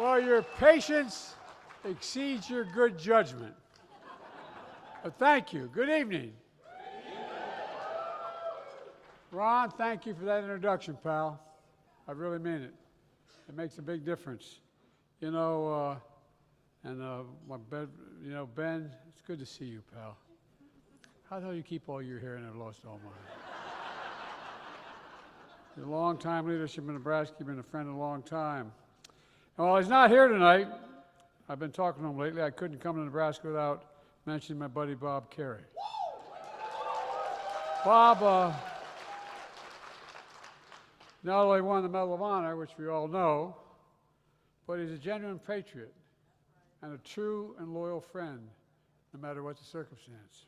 Well, your patience exceeds your good judgment. But thank you. Good evening. Ron, thank you for that introduction, pal. I really mean it. It makes a big difference. Ben, it's good to see you, pal. How the hell you keep all your hair and I've lost all mine? Your long-time leadership in Nebraska, you've been a friend a long time. And while he's not here tonight, I've been talking to him lately, I couldn't come to Nebraska without mentioning my buddy Bob Kerrey. Bob not only won the Medal of Honor, which we all know, but he's a genuine patriot and a true and loyal friend, no matter what the circumstance.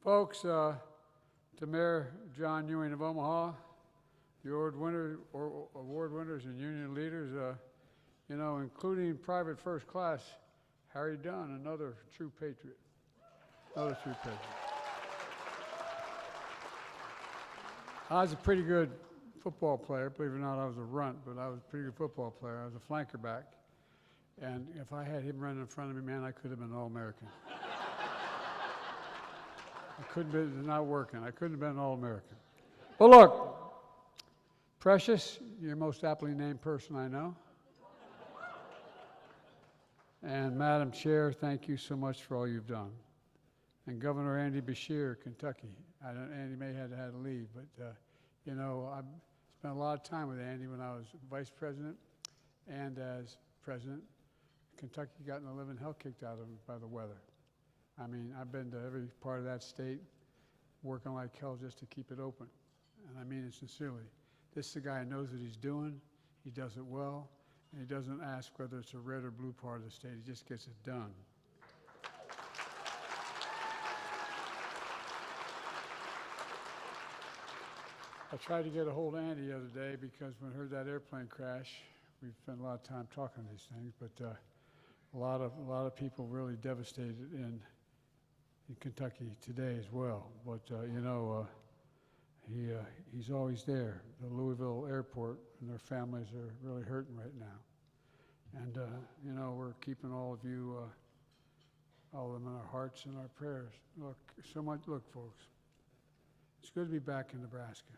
Folks, to Mayor John Ewing of Omaha, the award winners and union leaders, including Private First Class Harry Dunn, another true patriot. Another true patriot. I was a pretty good football player. Believe it or not, I was a runt, but I was a pretty good football player. I was a flanker back. And if I had him running in front of me, man, I could have been All-American. It's not working. I couldn't have been an All-American. But look, Precious, you're the most aptly named person I know. And Madam Chair, thank you so much for all you've done. And Governor Andy Beshear, Kentucky. Andy may have had to leave, but I've spent a lot of time with Andy when I was vice president and as president. Kentucky got in the living hell kicked out of him by the weather. I mean, I've been to every part of that state, working like hell just to keep it open. And I mean it sincerely. This is a guy who knows what he's doing. He does it well. And he doesn't ask whether it's a red or blue part of the state. He just gets it done. I tried to get a hold of Andy the other day because when I heard that airplane crash, we spent a lot of time talking these things, but a lot of people really devastated in Kentucky today as well. But he's always there. The Louisville airport and their families are really hurting right now. And we're keeping all of you, all of them in our hearts and our prayers. Look, folks, it's good to be back in Nebraska.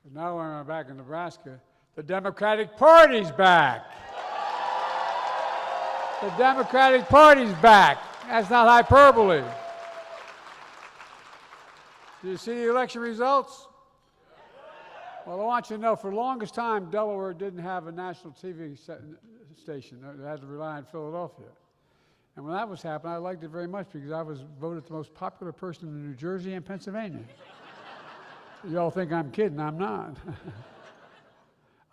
But now when I'm back in Nebraska, the Democratic Party's back. The Democratic Party's back. That's not hyperbole. Did you see the election results? Well, I want you to know, for the longest time, Delaware didn't have a national TV station. They had to rely on Philadelphia. And when that was happening, I liked it very much because I was voted the most popular person in New Jersey and Pennsylvania. Y'all think I'm kidding. I'm not.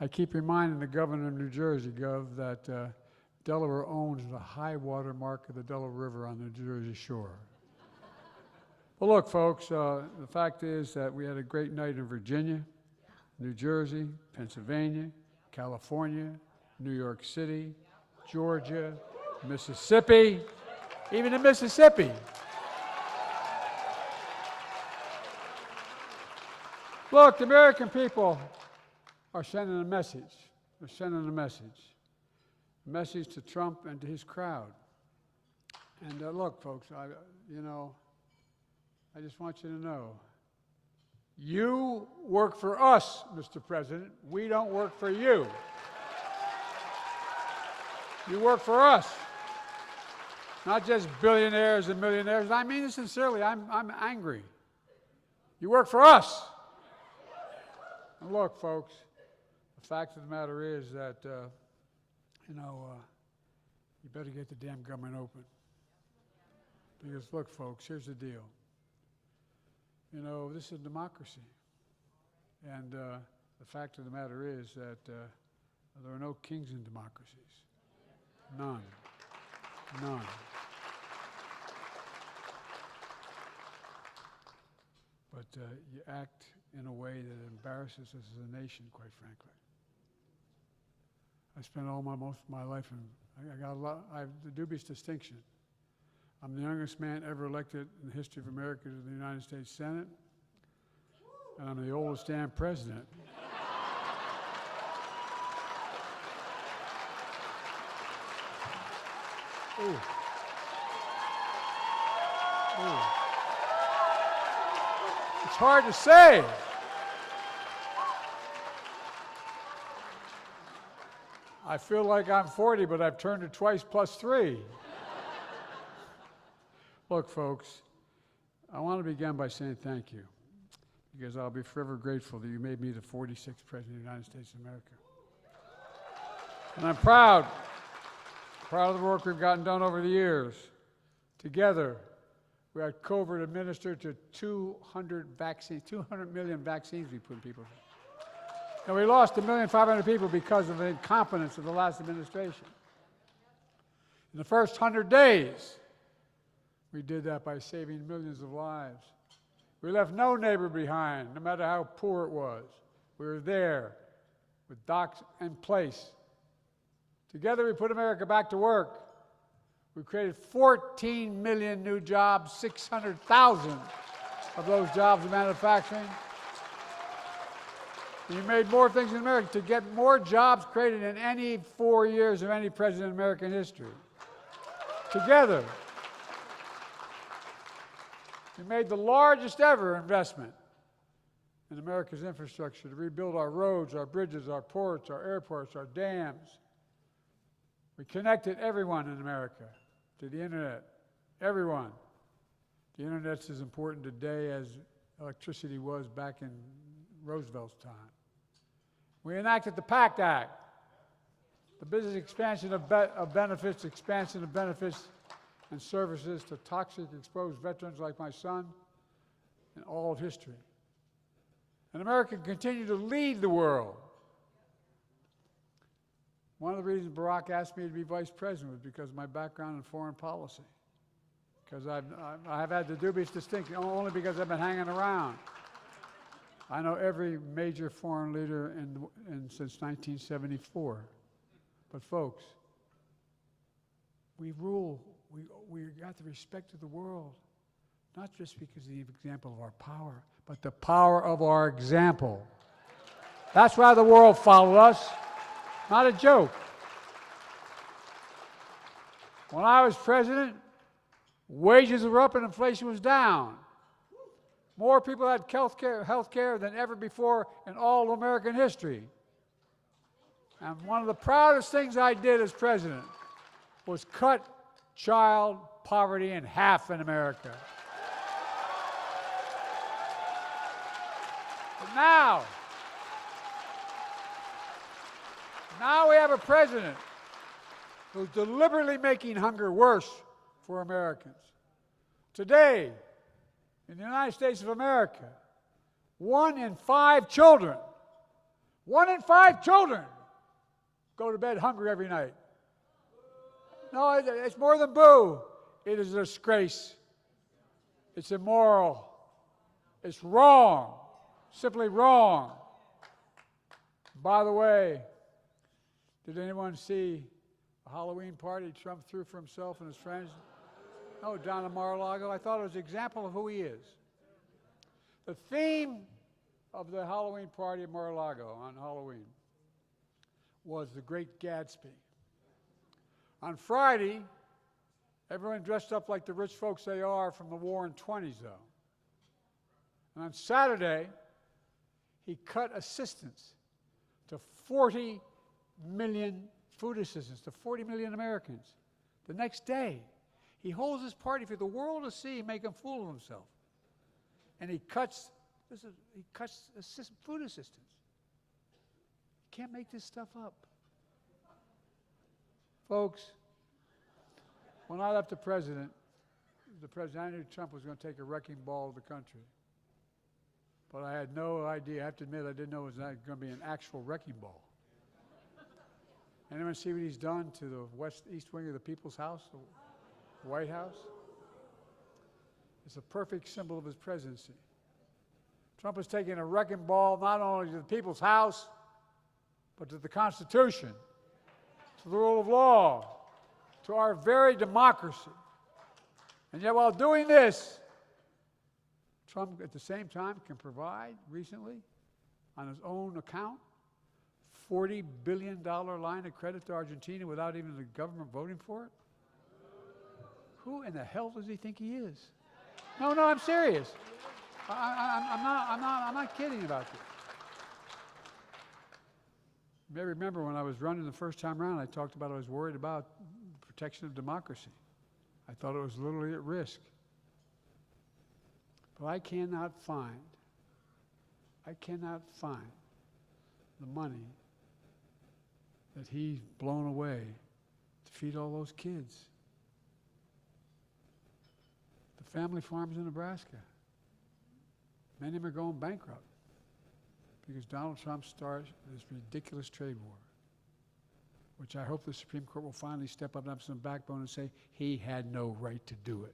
I keep reminding the governor of New Jersey, Gov, that Delaware owns the high water mark of the Delaware River on the Jersey shore. Well, look, folks, the fact is that we had a great night in Virginia, New Jersey, Pennsylvania, California, New York City, Georgia, Mississippi, even in Mississippi. Look, the American people are sending a message. They're sending a message to Trump and to his crowd. And look, folks, I just want you to know, you work for us, Mr. President. We don't work for you. You work for us, not just billionaires and millionaires. I mean it sincerely. I'm angry. You work for us. And look, folks, the fact of the matter is that, you better get the damn government open. Because, look, folks, here's the deal. This is democracy. And the fact of the matter is that there are no kings in democracies. None. None. But you act in a way that embarrasses us as a nation, quite frankly. I spent most of my life in, I have the dubious distinction. I'm the youngest man ever elected in the history of America to the United States Senate. And I'm the oldest damn president. Ooh. Ooh. It's hard to say. I feel like I'm 40, but I've turned it twice plus 3. Look, folks, I want to begin by saying thank you, because I'll be forever grateful that you made me the 46th President of the United States of America. And I'm proud of the work we've gotten done over the years. Together, we had COVID administered to 200 million vaccines we put in people. And we lost 1,500,000 people because of the incompetence of the last administration. In the first 100 days, we did that by saving millions of lives. We left no neighbor behind, no matter how poor it was. We were there with docs in place. Together, we put America back to work. We created 14 million new jobs, 600,000 of those jobs in manufacturing. We made more things in America to get more jobs created in any 4 years of any president in American history. Together, we made the largest ever investment in America's infrastructure to rebuild our roads, our bridges, our ports, our airports, our dams. We connected everyone in America to the internet. Everyone. The internet's as important today as electricity was back in Roosevelt's time. We enacted the PACT Act, the business expansion of benefits, expansion of benefits and services to toxic exposed veterans like my son in all of history. And America continued to lead the world. One of the reasons Barack asked me to be vice president was because of my background in foreign policy. Because I've had the dubious distinction, only because I've been hanging around. I know every major foreign leader since 1974. But folks, we rule. We got the respect of the world, not just because of the example of our power, but the power of our example. That's why the world followed us. Not a joke. When I was president, wages were up and inflation was down. More people had health care than ever before in all of American history. And one of the proudest things I did as president was cut child poverty in half in America. But now we have a president who's deliberately making hunger worse for Americans. Today, in the United States of America, 1 in 5 children go to bed hungry every night. No, it's more than boo. It is a disgrace. It's immoral. It's wrong. Simply wrong. By the way, did anyone see a Halloween party Trump threw for himself and his friends? No, down in Mar-a-Lago. I thought it was an example of who he is. The theme of the Halloween party at Mar-a-Lago on Halloween was The Great Gatsby. On Friday, everyone dressed up like the rich folks they are from the Warren 20s, though. And on Saturday, he cut assistance to 40 million food assistance to 40 million Americans. The next day, he holds his party for the world to see, make a fool of himself. And he cuts food assistance. You can't make this stuff up. Folks, when I left the president, I knew Trump was going to take a wrecking ball of the country. But I had no idea. I have to admit, I didn't know it was going to be an actual wrecking ball. Anyone see what he's done to the east wing of the People's House, the White House? It's a perfect symbol of his presidency. Trump is taking a wrecking ball not only to the People's House, but to the Constitution, to the rule of law, to our very democracy. And yet while doing this, Trump, at the same time, can provide recently, on his own account, $40 billion line of credit to Argentina without even the government voting for it? Who in the hell does he think he is? No, I'm serious. I'm not kidding about this. You may remember when I was running the first time around, I talked about I was worried about protection of democracy. I thought it was literally at risk. But I cannot find the money that he's blown away to feed all those kids. The family farms in Nebraska. Many of them are going bankrupt because Donald Trump starts this ridiculous trade war, which I hope the Supreme Court will finally step up and have some backbone and say he had no right to do it.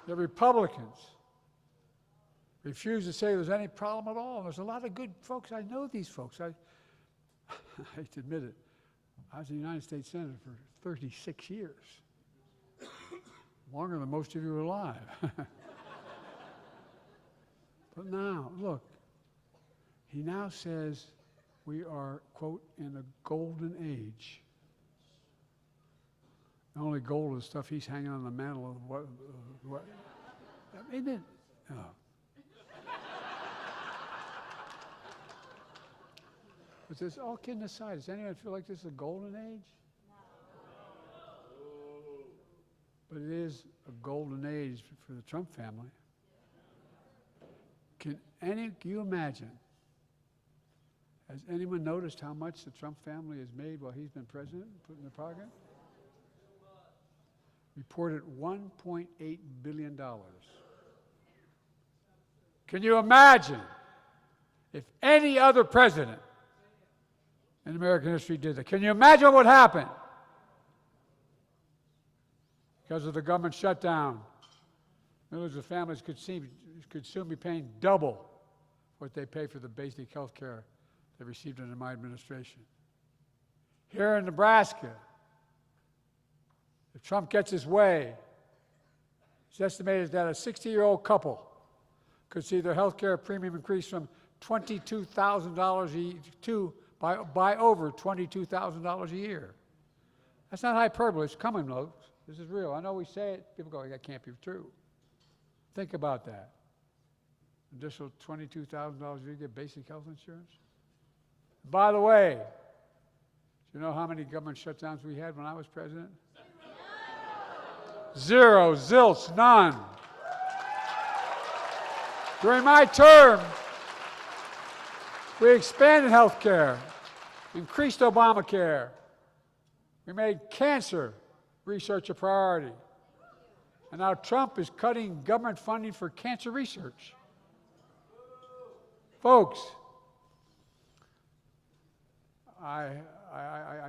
The Republicans refuse to say there's any problem at all. And there's a lot of good folks. I know these folks. I hate to admit it. I was a United States Senator for 36 years. Longer than most of you are alive. But now, look, he now says we are, quote, in a golden age. Not only gold is stuff he's hanging on the mantle of what isn't it? Oh. But this, all kidding aside, does anyone feel like this is a golden age? No. But it is a golden age for the Trump family. Can you imagine? Has anyone noticed how much the Trump family has made while he's been president, put in their pocket? Reported $1.8 billion. Can you imagine if any other president in American history did that? Can you imagine what would happen? Because of the government shutdown, millions of families could soon be paying double what they pay for the basic health care they received under my administration. Here in Nebraska, if Trump gets his way, it's estimated that a 60-year-old couple could see their health care premium increase from $22,000 by over $22,000 a year. That's not hyperbole. It's coming, folks. This is real. I know we say it. People go, that can't be true. Think about that. Additional $22,000 a year, get basic health insurance. By the way, do you know how many government shutdowns we had when I was president? Zero, zilch, none. During my term, we expanded health care, increased Obamacare. We made cancer research a priority. And now Trump is cutting government funding for cancer research. Folks, I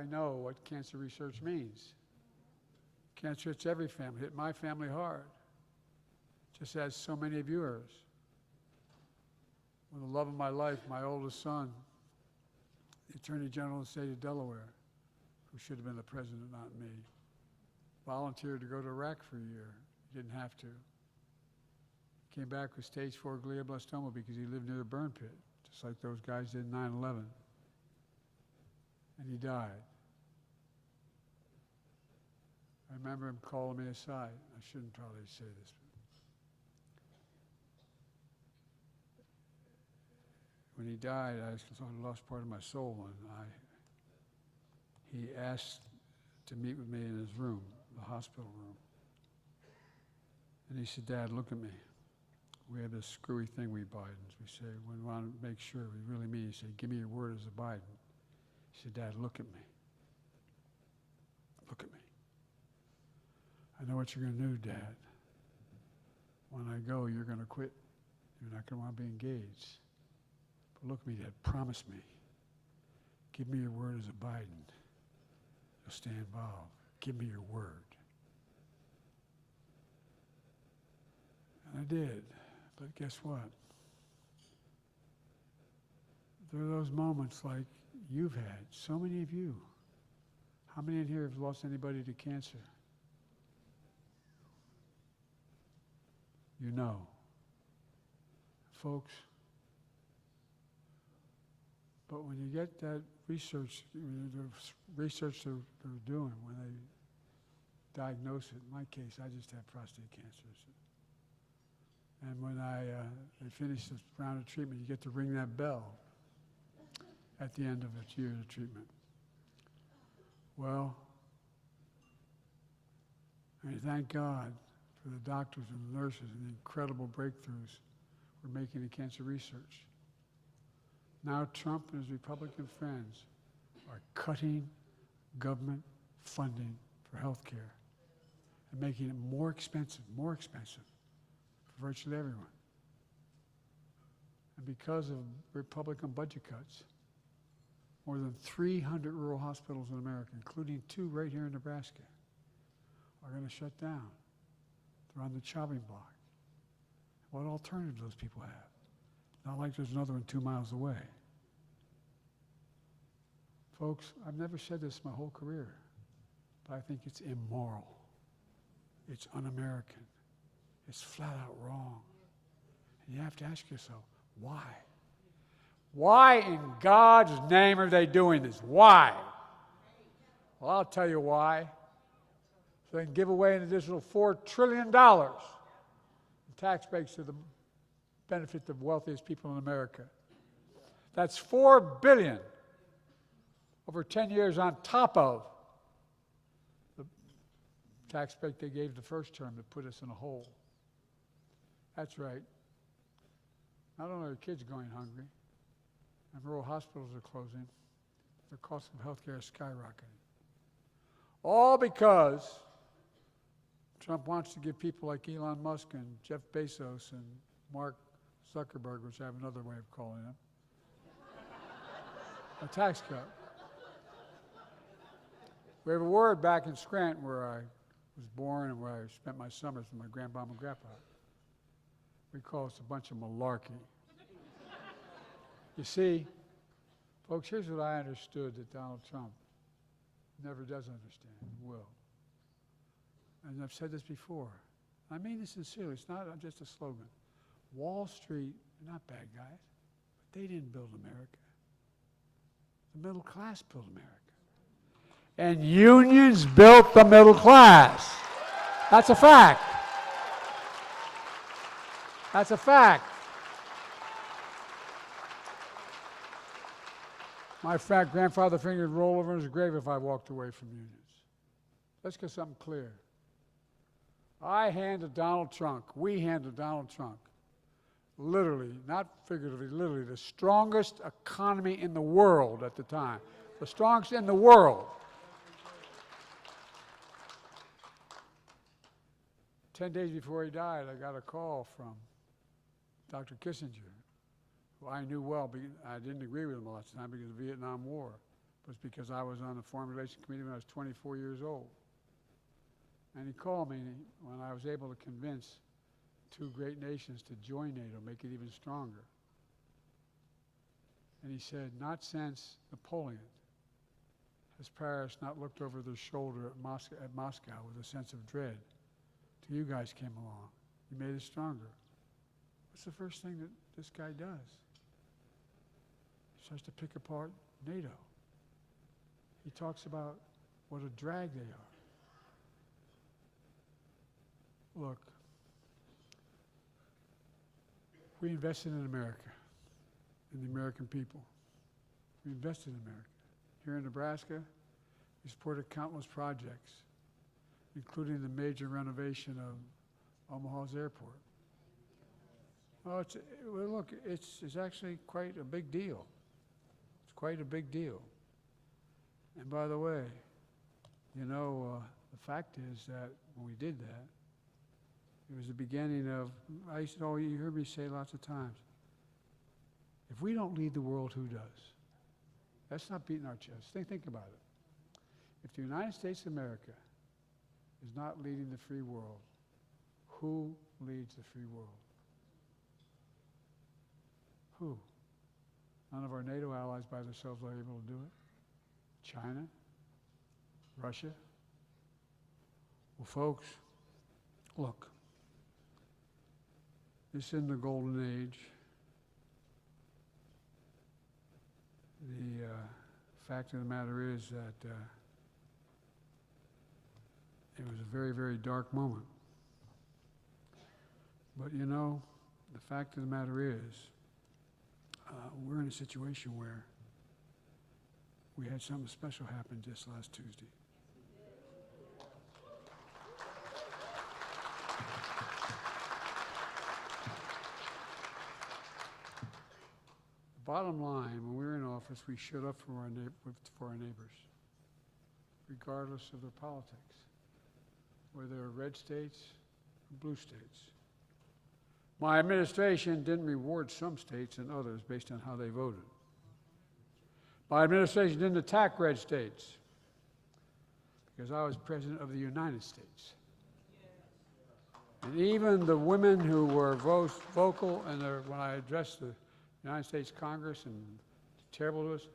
know what cancer research means. Cancer hits every family, hit my family hard, just as so many of yours. With the love of my life, my oldest son, the Attorney General of the state of Delaware, who should have been the president, not me, volunteered to go to Iraq for a year. He didn't have to. He came back with stage 4 glioblastoma because he lived near the burn pit, just like those guys did in 9/11. And he died. I remember him calling me aside. I shouldn't probably say this. When he died, I thought I lost part of my soul, and he asked to meet with me in his room, the hospital room. And he said, "Dad, look at me. We have this screwy thing we Bidens. We say, we want to make sure we really mean." He said, "Give me your word as a Biden." He said, "Dad, look at me. Look at me. I know what you're going to do, Dad. When I go, you're going to quit. You're not going to want to be engaged. But look at me, Dad. Promise me. Give me your word as a Biden. You'll stay involved. Give me your word." And I did. But guess what? There are those moments like you've had, so many of you. How many in here have lost anybody to cancer? You know. Folks, but when you get that research, the research they're doing, when they diagnose it, in my case, I just had prostate cancer. And when they finish the round of treatment, you get to ring that bell at the end of a year of treatment. Well, I thank God for the doctors and the nurses and the incredible breakthroughs we're making in cancer research. Now Trump and his Republican friends are cutting government funding for health care and making it more expensive for virtually everyone. And because of Republican budget cuts, more than 300 rural hospitals in America, including 2 right here in Nebraska, are going to shut down. They're on the chopping block. What alternative do those people have? Not like there's another one 2 miles away. Folks, I've never said this my whole career, but I think it's immoral. It's un-American. It's flat out wrong. And you have to ask yourself, why? Why in God's name are they doing this? Why? Well, I'll tell you why. So they can give away an additional $4 trillion in tax breaks to the benefit of the wealthiest people in America. That's $4 billion over 10 years on top of the tax break they gave the first term that put us in a hole. That's right. Not only are kids going hungry, and rural hospitals are closing, the cost of health care is skyrocketing. All because Trump wants to give people like Elon Musk and Jeff Bezos and Mark Zuckerberg, which I have another way of calling him, a tax cut. We have a word back in Scranton where I was born and where I spent my summers with my grandpa and grandpa. We call this a bunch of malarkey. You see, folks, here's what I understood that Donald Trump never does understand and will. And I've said this before. I mean this sincerely. It's not just a slogan. Wall Street, they're not bad guys, but they didn't build America. The middle class built America. And unions built the middle class. That's a fact. That's a fact. My grandfather fingered would roll over in his grave if I walked away from unions. Let's get something clear. I handed Donald Trump, we handed Donald Trump, literally, not figuratively, literally, the strongest economy in the world at the time. The strongest in the world. 10 days before he died, I got a call from Dr. Kissinger, who I knew well. I didn't agree with him a lot of the time because of the Vietnam War. It was because I was on the Foreign Relations Committee when I was 24 years old. And he called me when I was able to convince 2 great nations to join NATO, make it even stronger. And he said, not since Napoleon has Paris not looked over their shoulder at Moscow with a sense of dread till you guys came along. You made it stronger. What's the first thing that this guy does? He starts to pick apart NATO. He talks about what a drag they are. Look, we invested in America, in the American people. We invested in America. Here in Nebraska, we supported countless projects, including the major renovation of Omaha's airport. Oh, look, it's actually quite a big deal. It's quite a big deal. And by the way, you know, the fact is that when we did that, it was the beginning of, you heard me say lots of times, if we don't lead the world, who does? That's not beating our chest. Think about it. If the United States of America is not leading the free world, who leads the free world? Who? None of our NATO allies by themselves are able to do it. China, Russia. Well, folks, look, this is in the golden age. The fact of the matter is that it was a very, very dark moment. But you know, the fact of the matter is, we're in a situation where we had something special happen just last Tuesday. Bottom line, when we were in office, we showed up for our neighbors, regardless of their politics, whether they were red states or blue states. My administration didn't reward some states and others based on how they voted. My administration didn't attack red states because I was president of the United States. And even the women who were vocal and when I addressed the United States Congress and terrible to us,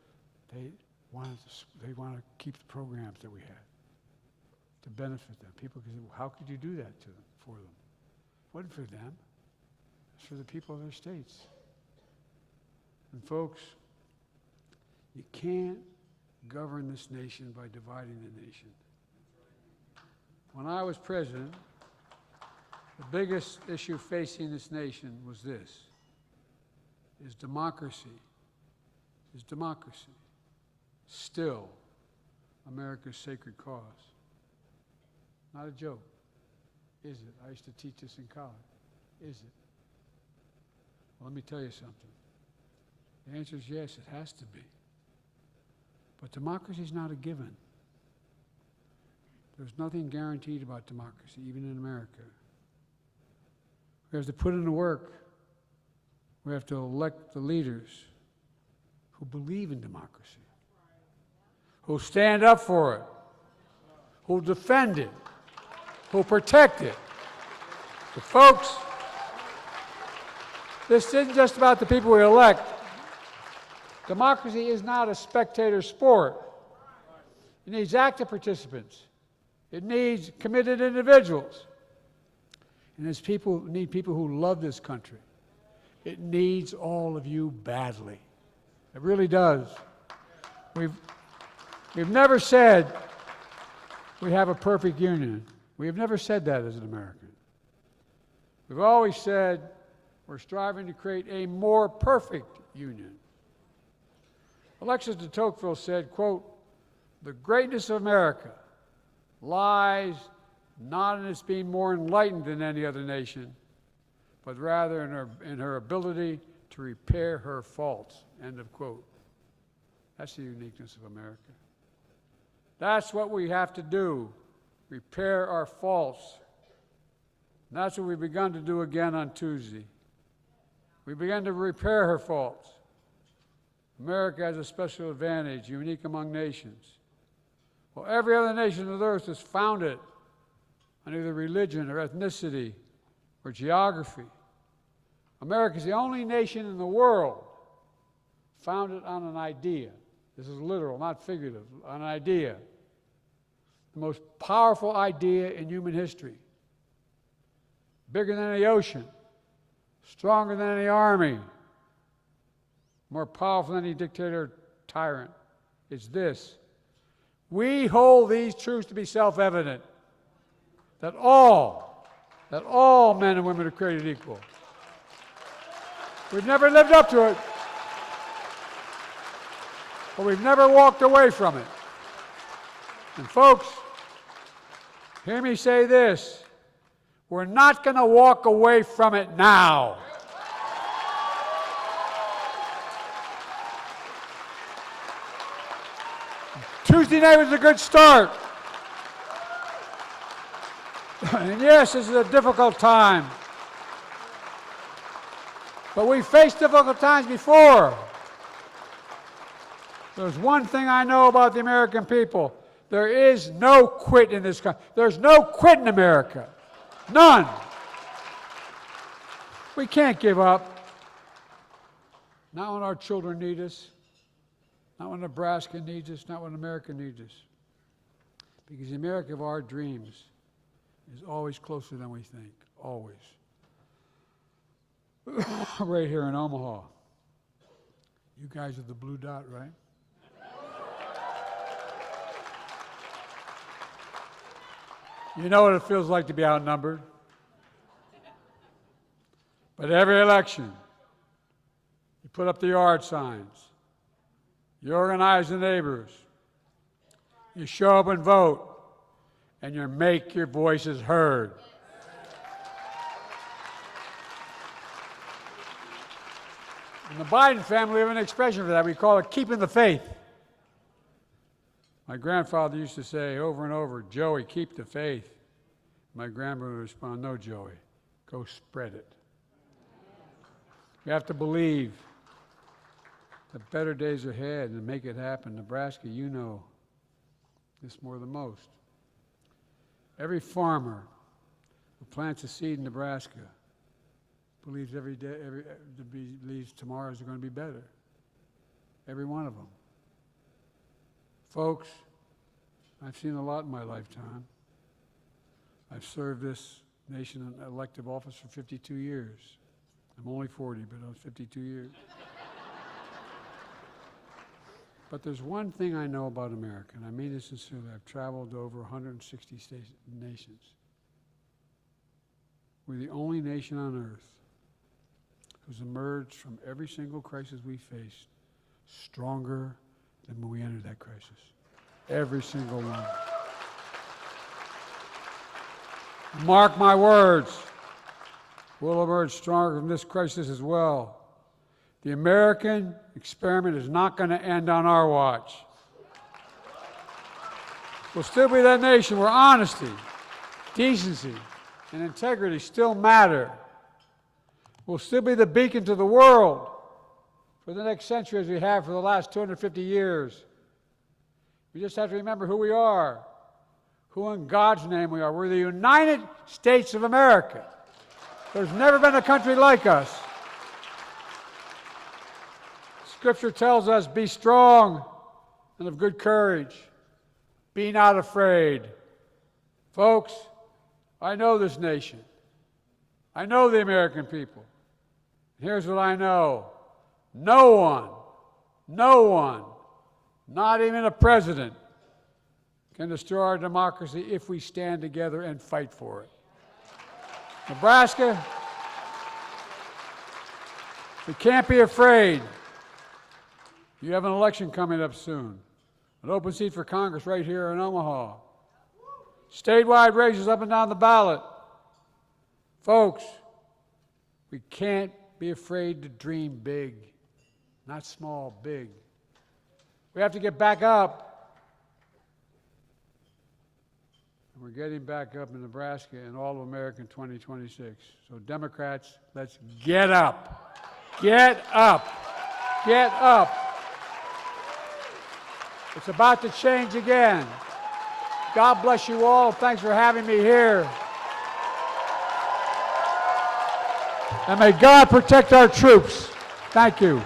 they wanted to keep the programs that we had to benefit them. People could say, well, how could you do that for them? It wasn't for them. It's for the people of their states. And folks, you can't govern this nation by dividing the nation. When I was president, the biggest issue facing this nation was this. Is democracy still America's sacred cause? Not a joke. Is it? I used to teach this in college. Is it? Well, let me tell you something. The answer is yes, it has to be. But democracy is not a given. There's nothing guaranteed about democracy, even in America. We have to put in the work. We have to elect the leaders who believe in democracy, who stand up for it, who defend it, who protect it. So folks, this isn't just about the people we elect. Democracy is not a spectator sport. It needs active participants. It needs committed individuals. And it need people who love this country. It needs all of you badly. It really does. We've never said we have a perfect union. We have never said that as an American. We've always said we're striving to create a more perfect union. Alexis de Tocqueville said, quote, "The greatness of America lies not in its being more enlightened than any other nation, but rather in her ability to repair her faults," end of quote. That's the uniqueness of America. That's what we have to do, repair our faults. And that's what we've begun to do again on Tuesday. We began to repair her faults. America has a special advantage, unique among nations. Well, every other nation on earth is founded on either religion or ethnicity or geography. America is the only nation in the world founded on an idea. This is literal, not figurative, an idea. The most powerful idea in human history. Bigger than the ocean, stronger than any army, more powerful than any dictator or tyrant. It's this. We hold these truths to be self-evident, that all men and women are created equal. We've never lived up to it, but we've never walked away from it. And folks, hear me say this. We're not going to walk away from it now. Tuesday night was a good start. And yes, this is a difficult time. But we faced difficult times before. There's one thing I know about the American people. There is no quit in this country. There's no quit in America. None. We can't give up. Not when our children need us, not when Nebraska needs us, not when America needs us. Because the America of our dreams is always closer than we think, always. Right here in Omaha. You guys are the blue dot, right? You know what it feels like to be outnumbered. But every election, you put up the yard signs, you organize the neighbors, you show up and vote, and you make your voices heard. In the Biden family, we have an expression for that. We call it keeping the faith. My grandfather used to say over and over, "Joey, keep the faith." My grandmother would respond, "No, Joey, go spread it." We have to believe that better days are ahead and make it happen. Nebraska, you know this more than most. Every farmer who plants a seed in Nebraska believes every day, believes tomorrows are going to be better. Every one of them. Folks, I've seen a lot in my lifetime. I've served this nation in elective office for 52 years. I'm only 40, but I was 52 years. But there's one thing I know about America, and I mean this sincerely. I've traveled to over 160 nations. We're the only nation on earth who's emerged from every single crisis we faced stronger than when we entered that crisis. Every single one. Mark my words, we'll emerge stronger from this crisis as well. The American experiment is not going to end on our watch. We'll still be that nation where honesty, decency, and integrity still matter. We'll still be the beacon to the world for the next century as we have for the last 250 years. We just have to remember who we are, who in God's name we are. We're the United States of America. There's never been a country like us. Scripture tells us, be strong and of good courage. Be not afraid. Folks, I know this nation. I know the American people. Here's what I know. No one, not even a president, can destroy our democracy if we stand together and fight for it. Nebraska, we can't be afraid. You have an election coming up soon. An open seat for Congress right here in Omaha. Statewide races up and down the ballot. Folks, we can't be afraid to dream big. Not small, big. We have to get back up. And we're getting back up in Nebraska and all of America in 2026. So Democrats, let's get up. Get up. Get up. It's about to change again. God bless you all. Thanks for having me here. And may God protect our troops. Thank you.